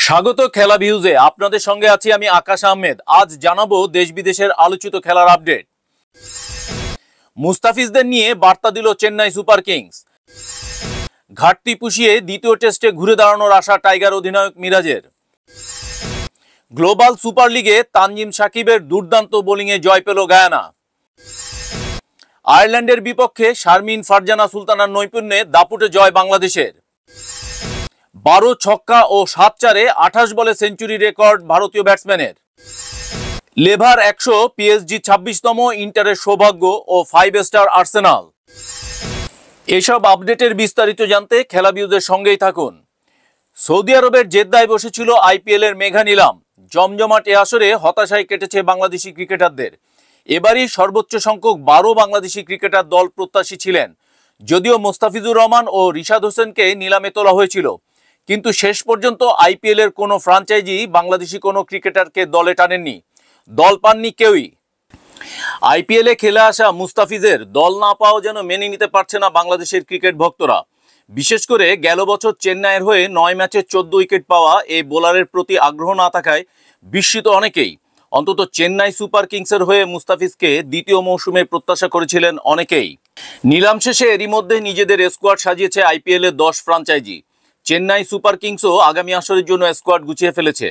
স্বাগত খেলা ভিউজে। আপনাদের সঙ্গে আছি আমি আকাশ আহমেদ। আজ জানাবো দেশ বিদেশের আলোচিত খেলার আপডেট। মুস্তাফিজদের নিয়ে বার্তা দিল চেন্নাই সুপার কিংস। ঘাটতি পুষিয়ে দ্বিতীয় টেস্টে ঘুরে দাঁড়ানোর আশা টাইগার অধিনায়ক মিরাজের। গ্লোবাল সুপার লিগে তানজিম সাকিবের দুর্দান্ত বোলিংয়ে জয় পেল গায়ানা। আয়ারল্যান্ডের বিপক্ষে শারমিন ফারজানা সুলতানার নৈপুণ্যে দাপুটে জয় বাংলাদেশের। 12 ছক্কা ও 7 চারে 28 বলে সেঞ্চুরি রেকর্ড ভারতীয় ব্যাটসম্যানের। লেভার 100, পিএসজি 26তম, ইন্টারের সৌভাগ্য ও 5 স্টার আর্সেনাল। এসব আপডেটের বিস্তারিত জানতে খেলা ভিউজের সঙ্গেই থাকুন। সৌদি আরবের জেদ্দায় বসেছিল আইপিএল এর মেগা নিলাম। জমজমাট এ আসরে হতাশায় কেটেছে বাংলাদেশি ক্রিকেটারদের। এবারই সর্বোচ্চ সংখ্যক 12 বাংলাদেশি ক্রিকেটার দল প্রত্যাশী ছিলেন। যদিও মোস্তাফিজুর রহমান ও রিশাদ হোসেনকে নিলামে তোলা হয়েছিল, কিন্তু শেষ পর্যন্ত আইপিএল এর কোনো ফ্রাঞ্চাইজি বাংলাদেশি কোনো ক্রিকেটারকে দলে টানেননি। দল পাননি কেউই। আইপিএল এ খেলে আসা মুস্তাফিজের দল না পাওয়া যেন মেনে নিতে পারছে না বাংলাদেশের ক্রিকেট ভক্তরা। বিশেষ করে গেল বছর চেন্নাইয়ের হয়ে 9 ম্যাচে 14 উইকেট পাওয়া এই বোলারের প্রতি আগ্রহ না থাকায় বিস্মিত অনেকেই। অন্তত চেন্নাই সুপার কিংসের হয়ে মুস্তাফিজকে দ্বিতীয় মৌসুমে প্রত্যাশা করেছিলেন অনেকেই। নিলাম শেষে এরই মধ্যে নিজেদের স্কোয়াড সাজিয়েছে আইপিএল এর 10 ফ্রাঞ্চাইজি। চেন্নাই সুপার কিংসও আগামী আসরের জন্য স্কোয়াড গুছিয়ে ফেলেছে।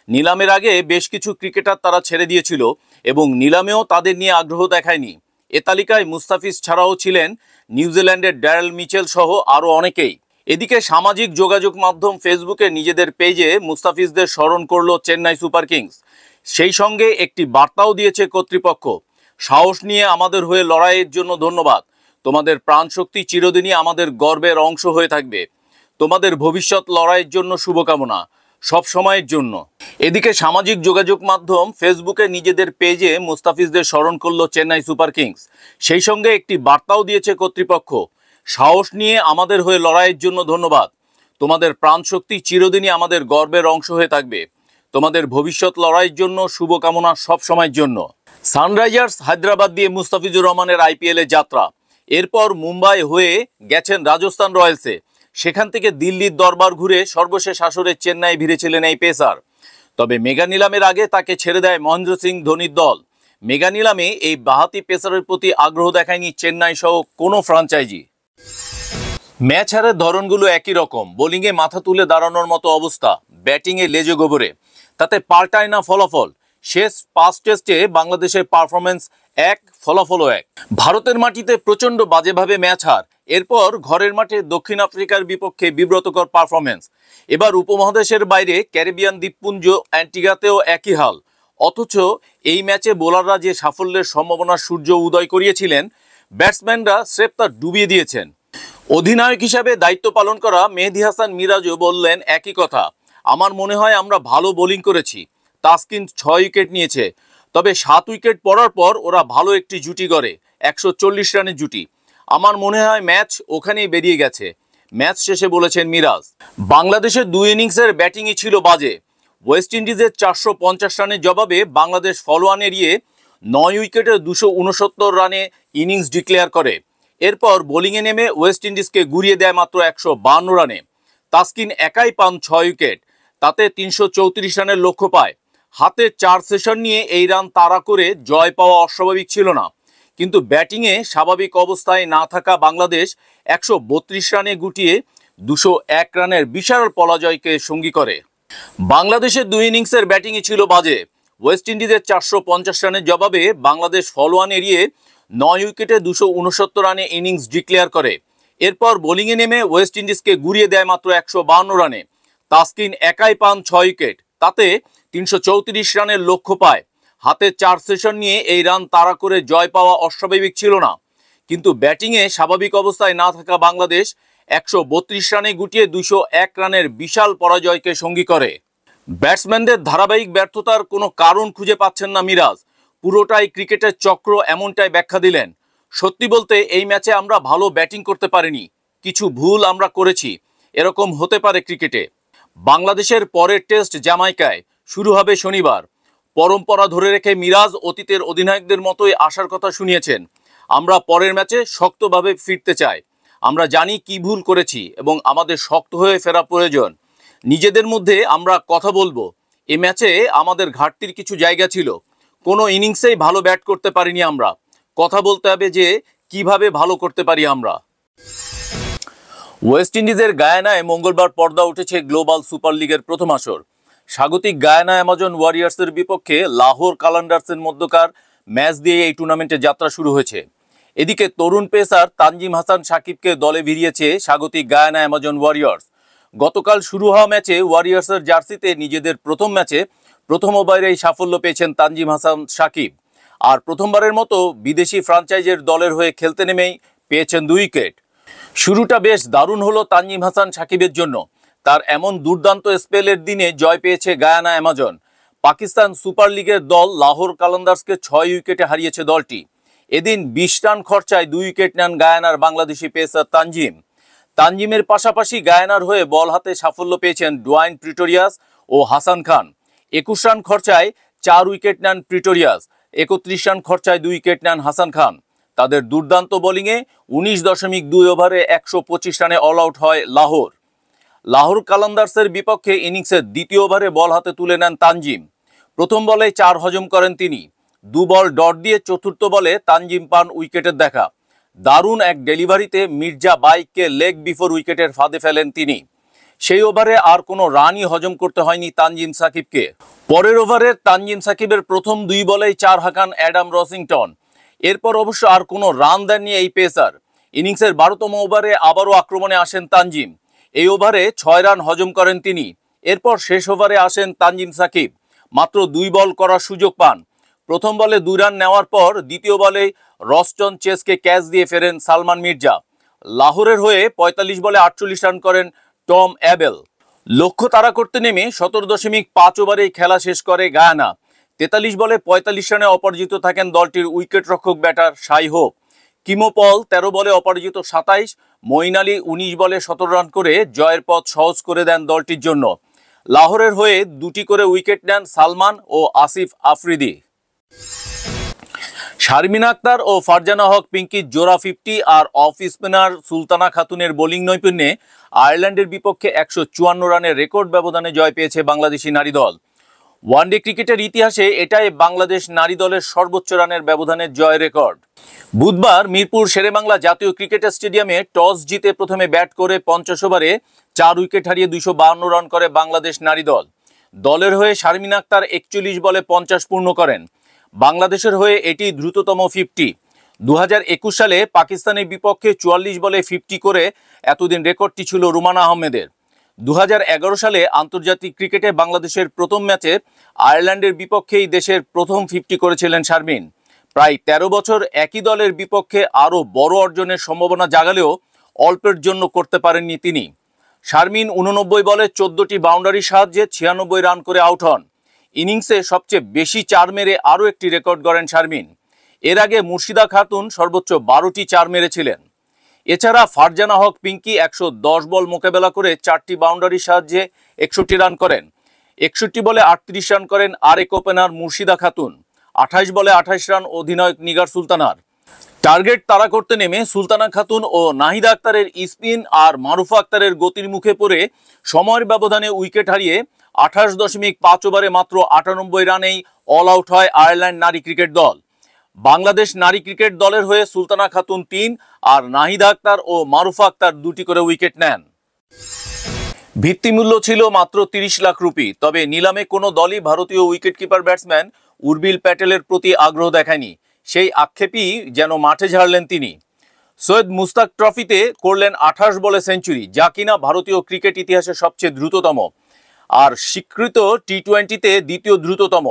নিলামের আগে বেশ কিছু ক্রিকেটার তারা ছেড়ে দিয়েছিল এবং নিলামেও তাদের নিয়ে আগ্রহ দেখায়নি। এ তালিকায় মুস্তাফিজ ছাড়াও ছিলেন নিউজিল্যান্ডের ড্যারেল মিচেল সহ আরও অনেকেই। এদিকে সামাজিক যোগাযোগ মাধ্যম ফেসবুকে নিজেদের পেজে মুস্তাফিজদের স্মরণ করল চেন্নাই সুপার কিংস। সেই সঙ্গে একটি বার্তাও দিয়েছে কর্তৃপক্ষ। সাহস নিয়ে আমাদের হয়ে লড়াইয়ের জন্য ধন্যবাদ। তোমাদের প্রাণশক্তি চিরদিনই আমাদের গর্বের অংশ হয়ে থাকবে। তোমাদের ভবিষ্যৎ লড়াইয়ের জন্য শুভকামনা, সব সময়ের জন্য। এদিকে সামাজিক যোগাযোগ মাধ্যম ফেসবুকে নিজেদের পেজে মুস্তাফিজদের স্মরণ করল চেন্নাই সুপার কিংস। সেই সঙ্গে একটি বার্তাও দিয়েছে কর্তৃপক্ষ। সাহস নিয়ে আমাদের হয়ে লড়াইয়ের জন্য ধন্যবাদ। তোমাদের প্রাণশক্তি চিরদিনই আমাদের গর্বের অংশ হয়ে থাকবে। তোমাদের ভবিষ্যৎ লড়াইয়ের জন্য শুভকামনা, সব সময়ের জন্য। সানরাইজার্স হায়দ্রাবাদ দিয়ে মুস্তাফিজুর রহমানের আইপিএল এ যাত্রা। এরপর মুম্বাই হয়ে গেছেন রাজস্থান রয়্যালসে। সেখান থেকে দিল্লির দরবার ঘুরে সর্বশেষ আসরে চেন্নাই ভিড়েছিলেন এই পেসার। তবে মেগা নিলামের আগে তাকে ছেড়ে দেয় মহেন্দ্র সিং ধোনির দল। মেগা নিলামে এই বাহাতি পেসারের প্রতি আগ্রহ দেখায়নি চেন্নাই সহ কোনো ফ্রাঞ্চাইজি। ম্যাচ হারের ধরনগুলো একই রকম। বোলিংয়ে মাথা তুলে দাঁড়ানোর মতো অবস্থা, ব্যাটিংয়ে লেজে গোবরে। তাতে পাল্টায় না ফলাফল। শেষ 5 টেস্টে বাংলাদেশের পারফরমেন্স এক, ফলাফলও এক। ভারতের মাটিতে প্রচণ্ড বাজেভাবে ম্যাচ হার। এরপর ঘরের মাঠে দক্ষিণ আফ্রিকার বিপক্ষে বিব্রতকর পারফরমেন্স। এবার উপমহাদেশের বাইরে ক্যারিবিয়ান দ্বীপপুঞ্জ অ্যান্টিগাতেও একই হাল। অথচ এই ম্যাচে বোলাররা যে সাফল্যের সম্ভাবনার সূর্য উদয় করিয়েছিলেন, ব্যাটসম্যানরা স্রেফ তা ডুবিয়ে দিয়েছেন। অধিনায়ক হিসাবে দায়িত্ব পালন করা মেহেদী হাসান মিরাজও বললেন একই কথা। আমার মনে হয় আমরা ভালো বোলিং করেছি। তাসকিন 6 উইকেট নিয়েছে, তবে 7 উইকেট পড়ার পর ওরা ভালো একটি জুটি গড়ে, 140 রানের জুটি। আমার মনে হয় ম্যাচ ওখানেই বেরিয়ে গেছে, ম্যাচ শেষে বলেছেন মিরাজ। বাংলাদেশের 2 ইনিংসের ব্যাটিংই ছিল বাজে। ওয়েস্ট ইন্ডিজের 450 রানের জবাবে বাংলাদেশ ফলোয়ান এড়িয়ে 9 উইকেটে 269 রানে ইনিংস ডিক্লেয়ার করে। এরপর বোলিংয়ে নেমে ওয়েস্ট ইন্ডিজকে গুড়িয়ে দেয় মাত্র 152 রানে। তাসকিন একাই পান 6 উইকেট, তাতে 334 রানের লক্ষ্য পায়। হাতে 4 সেশন নিয়ে এই রান তাড়া করে জয় পাওয়া অস্বাভাবিক ছিল না, কিন্তু ব্যাটিংয়ে স্বাভাবিক অবস্থায় না থাকা বাংলাদেশ 132 রানে গুটিয়ে 201 রানের বিশাল পরাজয়কে সঙ্গী করে। বাংলাদেশের 2 ইনিংসের ব্যাটিংই ছিল বাজে। ওয়েস্ট ইন্ডিজের 450 রানের জবাবে বাংলাদেশ ফলোয়ান এড়িয়ে 9 উইকেটে 269 রানে ইনিংস ডিক্লেয়ার করে। এরপর বোলিংয়ে নেমে ওয়েস্ট ইন্ডিজকে গুড়িয়ে দেয় মাত্র 152 রানে। তাসকিন একাই পান 6 উইকেট, তাতে 334 রানের লক্ষ্য পায়। হাতে 4 সেশন নিয়ে এই রান তাড়া করে জয় পাওয়া অস্বাভাবিক ছিল না, কিন্তু ব্যাটিংয়ে স্বাভাবিক অবস্থায় না থাকা বাংলাদেশ 132 রানে গুটিয়ে 201 রানের বিশাল পরাজয়কে সঙ্গী করে। ব্যাটসম্যানদের ধারাবাহিক ব্যর্থতার কোনো কারণ খুঁজে পাচ্ছেন না মিরাজ। পুরোটাই ক্রিকেটের চক্র, এমনটাই ব্যাখ্যা দিলেন। সত্যি বলতে এই ম্যাচে আমরা ভালো ব্যাটিং করতে পারিনি, কিছু ভুল আমরা করেছি, এরকম হতে পারে ক্রিকেটে। বাংলাদেশের পরের টেস্ট জামাইকায়, শুরু হবে শনিবার। পরম্পরা ধরে রেখে মিরাজ অতীতের অধিনায়কদের মতোই আসার কথা শুনিয়েছেন। আমরা পরের ম্যাচে শক্তভাবে ফিরতে চাই। আমরা জানি কি ভুল করেছি এবং আমাদের শক্ত হয়ে ফেরা প্রয়োজন। নিজেদের মধ্যে আমরা কথা বলবো। এই ম্যাচে আমাদের ঘাটতির কিছু জায়গা ছিল, কোনো ইনিংসেই ভালো ব্যাট করতে পারিনি আমরা। কথা বলতে হবে যে কিভাবে ভালো করতে পারি আমরা। ওয়েস্ট ইন্ডিজের গায়ানায় মঙ্গলবার পর্দা উঠেছে গ্লোবাল সুপার লিগের প্রথম আসর। স্বাগতিক গায়ানা অ্যামাজন ওয়ারিয়ার্সের বিপক্ষে লাহোর কালান্ডার্সের মধ্যকার ম্যাচ দিয়ে এই টুর্নামেন্টে যাত্রা শুরু হয়েছে। এদিকে তরুণ পেসার তানজিম হাসান সাকিবকে দলে ভিড়িয়েছে স্বাগতিক গায়ানা অ্যামাজন ওয়ারিয়ার্স। গতকাল শুরু হওয়া ম্যাচে ওয়ারিয়ার্সের জার্সিতে নিজেদের প্রথম ম্যাচে প্রথম ওভারেই সাফল্য পেয়েছেন তানজিম হাসান সাকিব। আর প্রথমবারের মতো বিদেশি ফ্র্যাঞ্চাইজের দলের হয়ে খেলতে নেমেই পেয়েছেন 2 উইকেট। শুরুটা বেশ দারুণ হলো তানজিম হাসান সাকিবের জন্য। তার এমন দুর্দান্ত স্পেলের দিনে জয় পেয়েছে গায়ানা অ্যামাজন। পাকিস্তান সুপার লিগের দল লাহোর কালান্দার্সকে 6 উইকেটে হারিয়েছে দলটি। এদিন 20 রান খরচায় 2 উইকেট নেন গায়ানার বাংলাদেশি পেসার তানজিমের পাশাপাশি গায়ানার হয়ে বল হাতে সাফল্য পেয়েছেন ডোয়াইন প্রিটোরিয়াস ও হাসান খান। 21 রান খরচায় 4 উইকেট নেন প্রিটোরিয়াস, 31 রান খরচায় 2 উইকেট নেন হাসান খান। তাদের দুর্দান্ত বোলিংয়ে 19.2 ওভারে 125 রানে অল আউট হয় লাহোর কালান্দার্সের বিপক্ষে ইনিংসের দ্বিতীয় ওভারে বল হাতে তুলে নেন তানজিম। প্রথম বলে 4 হজম করেন তিনি। 2 বল ডট দিয়ে চতুর্থ বলে তানজিম পান উইকেটের দেখা। দারুণ এক ডেলিভারিতে মির্জা বাইককে লেগ বিফোর উইকেটের ফাঁদে ফেলেন তিনি। সেই ওভারে আর কোনো রানই হজম করতে হয়নি তানজিম সাকিবকে। পরের ওভারে তানজিম সাকিবের প্রথম 2 বলেই 4 হাঁকান অ্যাডাম রসিংটন। এরপর অবশ্য আর কোনো রান দেননি এই পেসার। ইনিংসের 12তম ওভারে আবারও আক্রমণে আসেন তানজিম। এই ওভারে 6 রান হজম করেন তিনি। এরপর শেষ ওভারে আসেন তানজিম সাকিব, মাত্র 2 বল করার সুযোগ পান। প্রথম বলে 2 রান নেওয়ার পর দ্বিতীয় বলে রস্টন চেসকে ক্যাচ দিয়ে ফেরেন সালমান মির্জা। লাহোরের হয়ে 45 বলে 48 রান করেন টম অ্যাবেল। লক্ষ্য তাড়া করতে নেমে 17.5 ওভারেই খেলা শেষ করে গায়ানা। 43 বলে 45 রানে অপরাজিত থাকেন দলটির উইকেট রক্ষক ব্যাটার শাই হোপ। কিমো পল 13 বলে অপরাজিত 27, মঈন আলী 19 বলে 17 রান করে জয়ের পথ সহজ করে দেন দলটির জন্য। লাহোরের হয়ে 2টি করে উইকেট নেন সালমান ও আসিফ আফ্রিদি। শারমিন আক্তার ও ফারজানা হক পিঙ্কির জোড়া 50 আর অফ স্পিনার সুলতানা খাতুনের বোলিং নৈপুণ্যে আয়ারল্যান্ডের বিপক্ষে 154 রানের রেকর্ড ব্যবধানে জয় পেয়েছে বাংলাদেশি নারী দল। ওয়ানডে ক্রিকেটের ইতিহাসে এটাই বাংলাদেশ নারী দলের সর্বোচ্চ রানের ব্যবধানের জয় রেকর্ড। বুধবার মিরপুর শেরেবাংলা জাতীয় ক্রিকেট স্টেডিয়ামে টস জিতে প্রথমে ব্যাট করে 50 ওভারে 4 উইকেট হারিয়ে 252 রান করে বাংলাদেশ নারী দল। দলের হয়ে শারমিন আক্তার 41 বলে 50 পূর্ণ করেন। বাংলাদেশের হয়ে এটি দ্রুততম 50। 2021 সালে পাকিস্তানের বিপক্ষে 44 বলে 50 করে এতদিন রেকর্ডটি ছিল রুমান আহমেদের। 2011 সালে আন্তর্জাতিক ক্রিকেটে বাংলাদেশের প্রথম ম্যাচে আয়ারল্যান্ডের বিপক্ষেই দেশের প্রথম 50 করেছিলেন শারমিন। প্রায় 13 বছর একই দলের বিপক্ষে আরও বড় অর্জনের সম্ভাবনা জাগালেও অল্পের জন্য করতে পারেননি তিনি। শারমিন 89 বলে 14টি বাউন্ডারির সাহায্যে 96 রান করে আউট হন। ইনিংসে সবচেয়ে বেশি 4 মেরে আরও একটি রেকর্ড গড়েন শারমিন। এর আগে মুর্শিদা খাতুন সর্বোচ্চ 12টি 4 মেরেছিলেন। এছাড়া ফারজানা হক পিঙ্কি 110 বল মোকাবেলা করে 4টি বাউন্ডারির সাহায্যে 61 রান করেন। 61 বলে 38 রান করেন আরেক ওপেনার মুর্শিদা খাতুন। 28 বলে 28 রান অধিনায়ক নিগার সুলতানার। টার্গেট তাড়া করতে নেমে সুলতানা খাতুন ও নাহিদা আক্তারের স্পিন আর মারুফা আক্তারের গতির মুখে পড়ে সময়ের ব্যবধানে উইকেট হারিয়ে 28.5 ওভারে মাত্র 98 রানেই অল আউট হয় আয়ারল্যান্ড নারী ক্রিকেট দল। বাংলাদেশ নারী ক্রিকেট দলের হয়ে সুলতানা খাতুন 3 আর নাহিদা আক্তার ও মারুফা আক্তার 2টি করে উইকেট নেন। ভিত্তিমূল্য ছিল মাত্র 30 লাখ রুপি। তবে নিলামে কোনো দলই ভারতীয় উইকেটকিপার ব্যাটসম্যান উর্বিল প্যাটেলের প্রতি আগ্রহ দেখায়নি। সেই আক্ষেপই যেন মাঠে ঝাড়লেন তিনি। সৈয়দ মুস্তাক ট্রফিতে করলেন 28 বলে সেঞ্চুরি, যা কিনা ভারতীয় ক্রিকেট ইতিহাসে সবচেয়ে দ্রুততম, আর স্বীকৃত টি-20তে দ্বিতীয় দ্রুততম।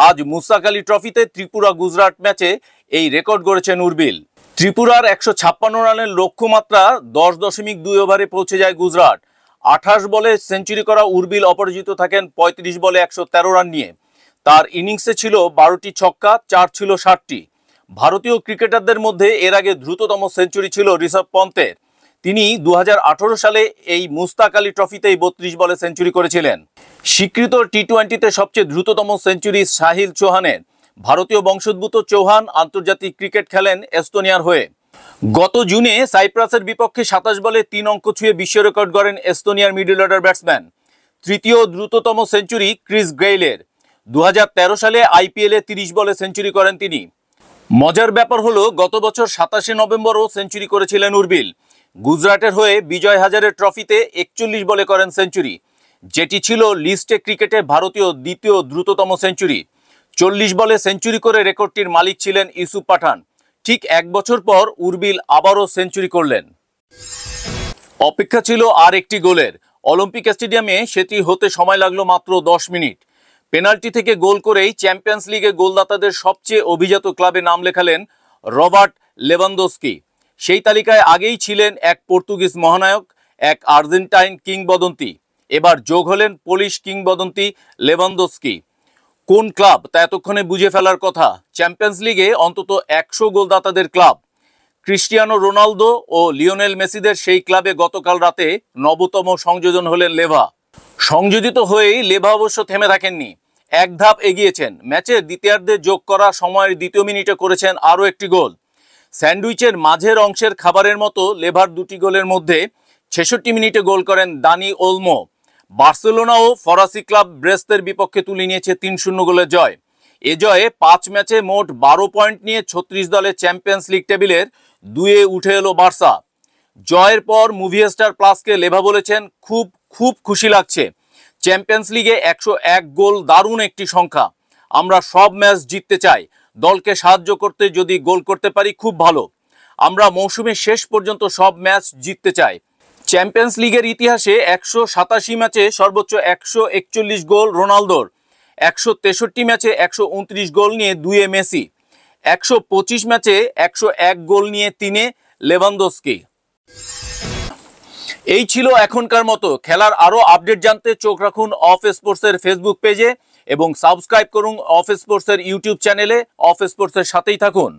আজ মুস্তাক আলী ট্রফিতে ত্রিপুরা গুজরাট ম্যাচে এই রেকর্ড গড়েছেন উর্বিল। ত্রিপুরার 156 রানের লক্ষ্যমাত্রা 10.2 ওভারে পৌঁছে যায় গুজরাট। 28 বলে সেঞ্চুরি করা উর্বিল অপরাজিত থাকেন 35 বলে 113 রান নিয়ে। তার ইনিংসে ছিল 12টি ছক্কা, 4 ছিল 60টি। ভারতীয় ক্রিকেটারদের মধ্যে এর আগে দ্রুততম সেঞ্চুরি ছিল ঋষভ পন্তের। তিনি 2018 সালে এই মুস্তাক আলী ট্রফিতেই 32 বলে সেঞ্চুরি করেছিলেন। স্বীকৃত টি-20তে সবচেয়ে দ্রুততম সেঞ্চুরি সাহিল চৌহানের। ভারতীয় বংশোদ্ভূত চৌহান আন্তর্জাতিক ক্রিকেট খেলেন এস্তোনিয়ার হয়ে। গত জুনে সাইপ্রাসের বিপক্ষে 27 বলে 3 অঙ্ক ছুঁয়ে বিশ্ব রেকর্ড গড়েন এস্তোনিয়ার মিডল অর্ডার ব্যাটসম্যান। তৃতীয় দ্রুততম সেঞ্চুরি ক্রিস গেইলের। 2013 সালে আইপিএলে 30 বলে সেঞ্চুরি করেন তিনি। মজার ব্যাপার হলো গত বছর 27 নভেম্বরও সেঞ্চুরি করেছিলেন উর্বিল। গুজরাটের হয়ে বিজয় হাজারে ট্রফিতে 41 বলে করেন সেঞ্চুরি, যেটি ছিল লিস্টে ক্রিকেটে ভারতীয় দ্বিতীয় দ্রুততম সেঞ্চুরি। 40 বলে সেঞ্চুরি করে রেকর্ডটির মালিক ছিলেন ইউসুফ পাঠান। ঠিক 1 বছর পর উর্বিল আবারও সেঞ্চুরি করলেন। অপেক্ষা ছিল আর একটি গোলের। অলিম্পিক স্টেডিয়ামে সেটি হতে সময় লাগলো মাত্র 10 মিনিট। পেনাল্টি থেকে গোল করেই চ্যাম্পিয়ন্স লিগে গোলদাতাদের সবচেয়ে অভিজাত ক্লাবে নাম লেখালেন রবার্ট লেভানদস্কি। সেই তালিকায় আগেই ছিলেন এক পর্তুগিজ মহানায়ক, এক আর্জেন্টাইন কিংবদন্তি। এবার যোগ হলেন পোলিশ কিংবদন্তি লেভানদস্কি। কোন ক্লাব তা এতক্ষণে বুঝে ফেলার কথা। চ্যাম্পিয়ন্স লিগে অন্তত 100 গোলদাতাদের ক্লাব। ক্রিস্টিয়ানো রোনালদো ও লিওনেল মেসিদের সেই ক্লাবে গতকাল রাতে নবতম সংযোজন হলেন লেভা। সংযোজিত হয়েই লেভা অবশ্য থেমে থাকেননি, এক ধাপ এগিয়েছেন। ম্যাচের দ্বিতীয়ার্ধে যোগ করা সময়ের 2য় মিনিটে করেছেন আরও একটি গোল। স্যান্ডউইচের মাঝের অংশের খাবারের মতো লেভার 2টি গোলের মধ্যে 66 মিনিটে গোল করেন দানি ওলমো। বার্সেলোনা ও ফরাসি ক্লাব ব্রেস্তের বিপক্ষে তুলে নিয়েছে 3-0 গোলের জয়। এ জয়ে 5 ম্যাচে মোট 12 পয়েন্ট নিয়ে 36 দলে চ্যাম্পিয়ন্স লিগ টেবিলের 2-এ উঠে এলো বার্সা। জয়ের পর মুভিস্টার প্লাসকে লেভা বলেছেন, খুব খুব খুশি লাগছে। চ্যাম্পিয়ন্স লিগে 101 গোল দারুণ একটি সংখ্যা। আমরা সব ম্যাচ জিততে চাই। দলকে সাহায্য করতে যদি গোল করতে পারি খুব ভালো। আমরা মৌসুমের শেষ পর্যন্ত সব ম্যাচ জিততে চাই। চ্যাম্পিয়ন্স লিগের ইতিহাসে 187 ম্যাচে সর্বোচ্চ 141 গোল রোনালদোর, 163 ম্যাচে 129 গোল নিয়ে 2-এ মেসি, 125 ম্যাচে 101 গোল নিয়ে 3-এ লেভানদস্কি। এই ছিল এখনকার মতো। খেলার আরও আপডেট জানতে চোখ রাখুন অফ স্পোর্টসের ফেসবুক পেজে এবং সাবস্ক্রাইব করুন অফ স্পোর্টসের ইউটিউব চ্যানেলে। অফ স্পোর্টসের সাথেই থাকুন।